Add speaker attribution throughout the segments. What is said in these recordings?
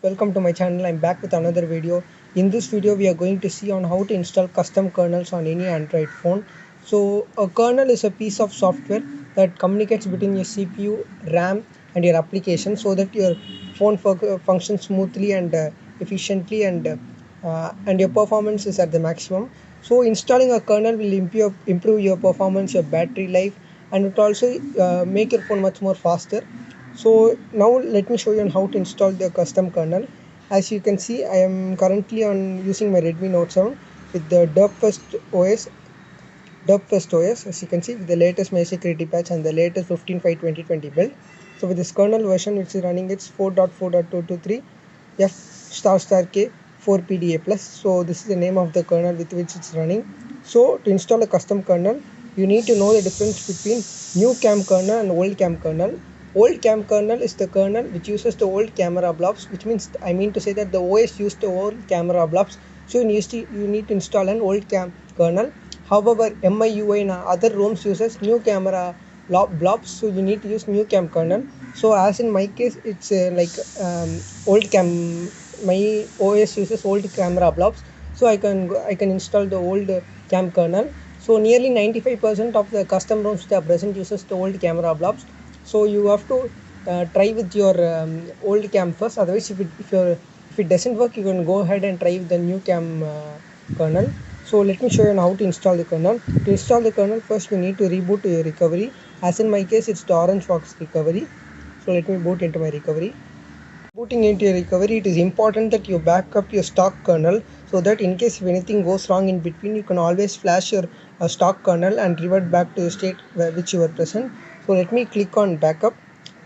Speaker 1: welcome to my channel. I'm back with another video. In this video we are going to see on how to install custom kernels on any Android phone. So a kernel is a piece of software that communicates between your CPU, RAM and your application so that your phone functions smoothly and efficiently and your performance is at the maximum. So installing a kernel will improve your performance, your battery life, and it also make your phone much more faster. So now let me show you on how to install the custom kernel. As you can see, I am currently on using my Redmi Note 7 with the derpfest OS, as you can see, with the latest May security patch and the latest 15.5.2020 build. So with this kernel version which is running, it's 4.4.223 F star star K 4 PDA plus. So this is the name of the kernel with which it's running. So to install a custom kernel, you need to know the difference between new cam kernel and old cam kernel. Old cam kernel is the kernel which uses the old camera blobs, which means I mean to say that the OS used the old camera blobs. So you need to install an old cam kernel. However, MIUI and other ROMs uses new camera blobs, so you need to use new cam kernel. So as in my case, it's old cam. My OS uses old camera blobs, so I can install the old cam kernel. So nearly 95% of the custom ROMs that are present uses the old camera blobs. So you have to try with your old cam first. Otherwise, if it doesn't work, you can go ahead and try with the new cam kernel. So let me show you how to install the kernel. To install the kernel, first you need to reboot your recovery. As in my case, it's the Orange Fox recovery. So let me boot into my recovery. Booting into your recovery, it is important that you back up your stock kernel so that in case if anything goes wrong in between, you can always flash your stock kernel and revert back to the state which you were present. So let me click on backup.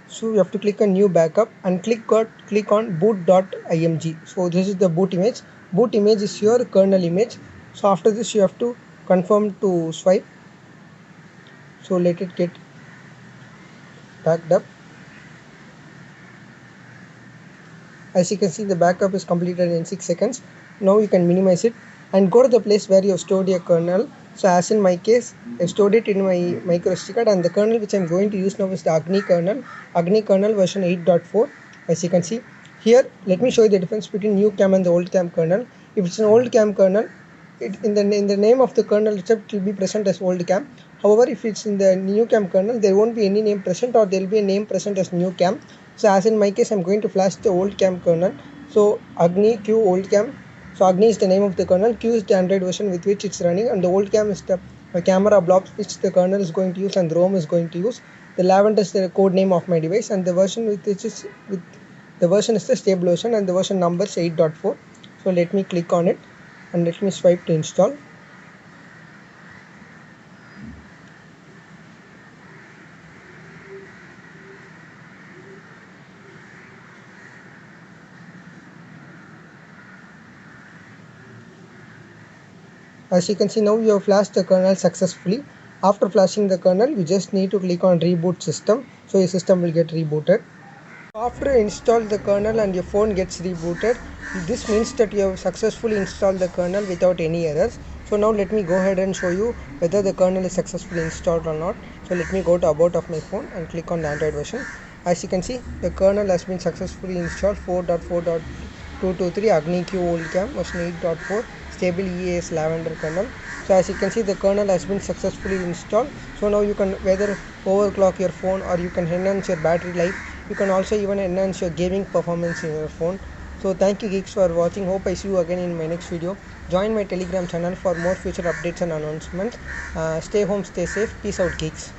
Speaker 1: So you have to click on new backup and click on boot.img. So this is the boot image. Boot image is your kernel image. So after this you have to confirm to swipe. So let it get backed up. As you can see, the backup is completed in 6 seconds. Now you can minimize it and go to the place where you have stored your kernel. So as in my case, I stored it in my micro SD card, and the kernel which I am going to use now is the Agni kernel version 8.4. As you can see here, let me show you the difference between new cam and the old cam kernel. If it's an old cam kernel, in the name of the kernel itself, it will be present as old cam. However, if it's in the new cam kernel, there won't be any name present, or there will be a name present as new cam. So as in my case, I'm going to flash the old cam kernel. So Agni Q old cam. So Agni is the name of the kernel, Q is the Android version with which it's running, and the old cam is the camera blobs which the kernel is going to use and the ROM is going to use. The lavender is the code name of my device, and the version the version is the stable version, and the version number is 8.4. So let me click on it and let me swipe to install. As you can see, now you have flashed the kernel successfully. After flashing the kernel, you just need to click on reboot system, so your system will get rebooted. After you install the kernel and your phone gets rebooted, this means that you have successfully installed the kernel without any errors. So now let me go ahead and show you whether the kernel is successfully installed or not. So let me go to about of my phone and click on the Android version. As you can see, the kernel has been successfully installed. 4.4.223 Agni Q old cam version 8.4 stable EAS lavender kernel. So as you can see, the kernel has been successfully installed. So now you can whether overclock your phone, or you can enhance your battery life. You can also even enhance your gaming performance in your phone. So thank you geeks for watching. Hope I see you again in my next video. Join my Telegram channel for more future updates and announcements. Stay home, stay safe. Peace out geeks.